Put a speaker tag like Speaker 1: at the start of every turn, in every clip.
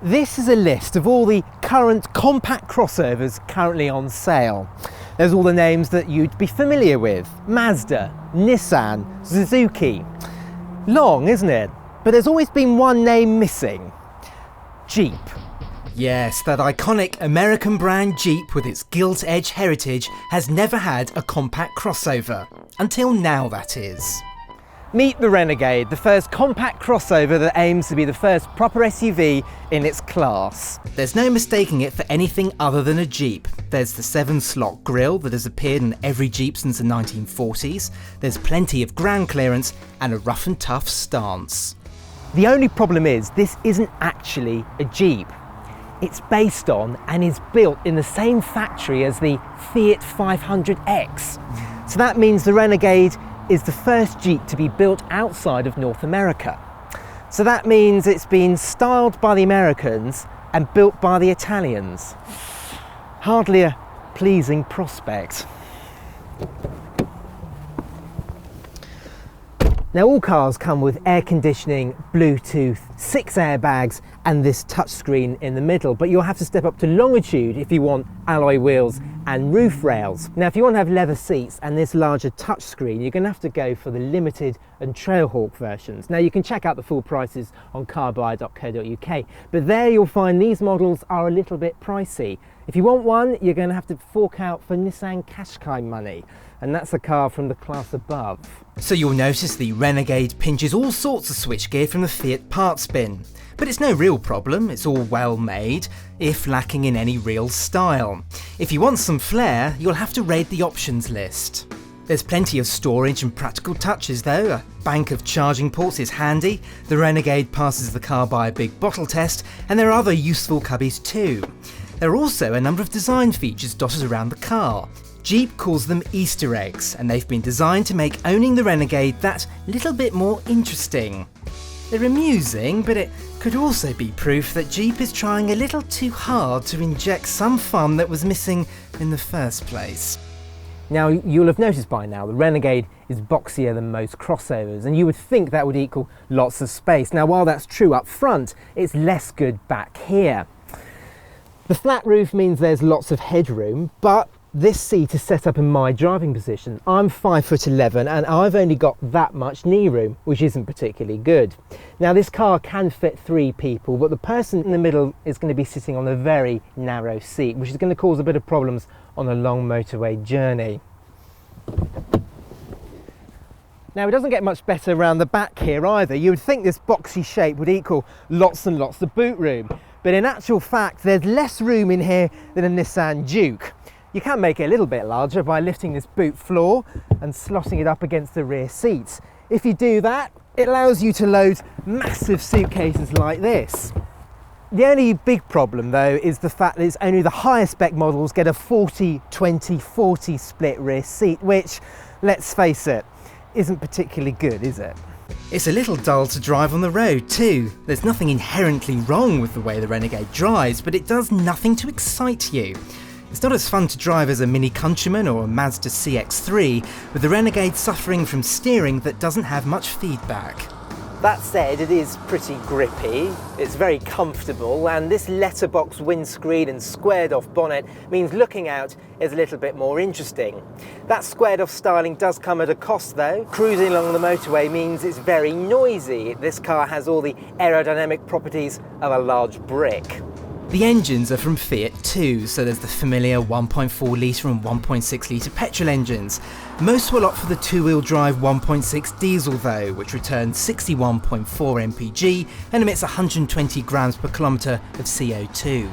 Speaker 1: This is a list of all the current compact crossovers currently on sale. There's all the names that you'd be familiar with: Mazda, Nissan, Suzuki. Long, isn't it? But there's always been one name missing: Jeep.
Speaker 2: Yes, that iconic American brand Jeep with its gilt-edge heritage has never had a compact crossover. Until now, that is.
Speaker 1: Meet the Renegade, the first compact crossover that aims to be the first proper SUV in its class.
Speaker 2: There's no mistaking it for anything other than a Jeep. There's the 7-slot grille that has appeared in every Jeep since the 1940s. There's plenty of ground clearance and a rough and tough stance.
Speaker 1: The only problem is this isn't actually a Jeep. It's based on and is built in the same factory as the Fiat 500X. So that means the Renegade is the first Jeep to be built outside of North America. So that means it's been styled by the Americans and built by the Italians. Hardly a pleasing prospect. Now, all cars come with air conditioning, Bluetooth, 6 airbags and this touchscreen in the middle, but you'll have to step up to longitude if you want alloy wheels and roof rails. Now, if you want to have leather seats and this larger touchscreen, you're going to have to go for the limited and Trailhawk versions. Now, you can check out the full prices on carbuyer.co.uk, but there you'll find these models are a little bit pricey. If you want one, you're going to have to fork out for Nissan Qashqai money, and that's a car from the class above.
Speaker 2: So you'll notice the Renegade pinches all sorts of switchgear from the Fiat parts bin. But it's no real problem, it's all well made, if lacking in any real style. If you want some flair, you'll have to raid the options list. There's plenty of storage and practical touches though. A bank of charging ports is handy, the Renegade passes the Carbuyer big bottle test, and there are other useful cubbies too. There are also a number of design features dotted around the car. Jeep calls them Easter eggs, and they've been designed to make owning the Renegade that little bit more interesting. They're amusing, but it could also be proof that Jeep is trying a little too hard to inject some fun that was missing in the first place.
Speaker 1: Now, you'll have noticed by now the Renegade is boxier than most crossovers, and you would think that would equal lots of space. Now, while that's true up front, it's less good back here. The flat roof means there's lots of headroom, but this seat is set up in my driving position. I'm 5'11" and I've only got that much knee room, which isn't particularly good. Now, this car can fit 3 people, but the person in the middle is going to be sitting on a very narrow seat, which is going to cause a bit of problems on a long motorway journey. Now, it doesn't get much better around the back here either. You would think this boxy shape would equal lots and lots of boot room, but in actual fact there's less room in here than a Nissan Juke. You can make it a little bit larger by lifting this boot floor and slotting it up against the rear seats. If you do that, it allows you to load massive suitcases like this. The only big problem though is the fact that it's only the higher spec models get a 40-20-40 split rear seat, which, let's face it, isn't particularly good, is it?
Speaker 2: It's a little dull to drive on the road too. There's nothing inherently wrong with the way the Renegade drives, but it does nothing to excite you. It's not as fun to drive as a Mini Countryman or a Mazda CX-3, with the Renegade suffering from steering that doesn't have much feedback.
Speaker 1: That said, it is pretty grippy, it's very comfortable, and this letterbox windscreen and squared off bonnet means looking out is a little bit more interesting. That squared off styling does come at a cost though. Cruising along the motorway means it's very noisy. This car has all the aerodynamic properties of a large brick.
Speaker 2: The engines are from Fiat too, so there's the familiar 1.4 litre and 1.6 litre petrol engines. Most will opt for the two-wheel drive 1.6 diesel though, which returns 61.4 mpg and emits 120 grams per kilometre of CO2.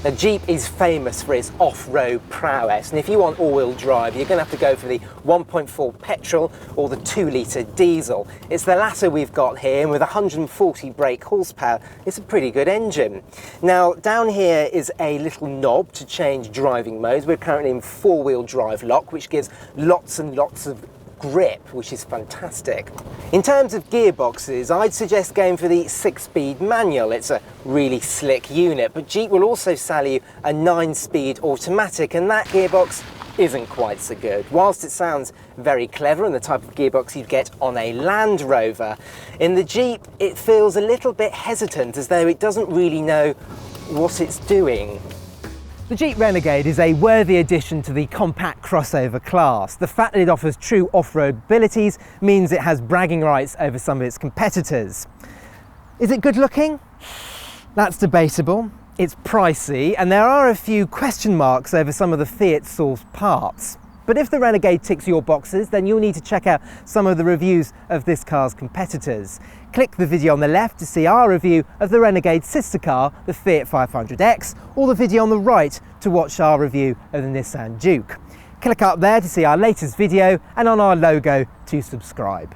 Speaker 1: Now, Jeep is famous for its off-road prowess, and if you want all-wheel drive, you're going to have to go for the 1.4 petrol or the 2-litre diesel. It's the latter we've got here, and with 140 brake horsepower, it's a pretty good engine. Now, down here is a little knob to change driving modes. We're currently in 4-wheel drive lock, which gives lots and lots of grip, which is fantastic. In terms of gearboxes, I'd suggest going for the 6-speed manual. It's a really slick unit, but Jeep will also sell you a 9-speed automatic, and that gearbox isn't quite so good. Whilst it sounds very clever and the type of gearbox you'd get on a Land Rover. In the Jeep, it feels a little bit hesitant, as though it doesn't really know what it's doing. The Jeep Renegade is a worthy addition to the compact crossover class. The fact that it offers true off-road abilities means it has bragging rights over some of its competitors. Is it good looking? That's debatable. It's pricey, and there are a few question marks over some of the Fiat sourced parts. But if the Renegade ticks your boxes, then you'll need to check out some of the reviews of this car's competitors. Click the video on the left to see our review of the Renegade's sister car, the Fiat 500X, or the video on the right to watch our review of the Nissan Juke. Click up there to see our latest video and on our logo to subscribe.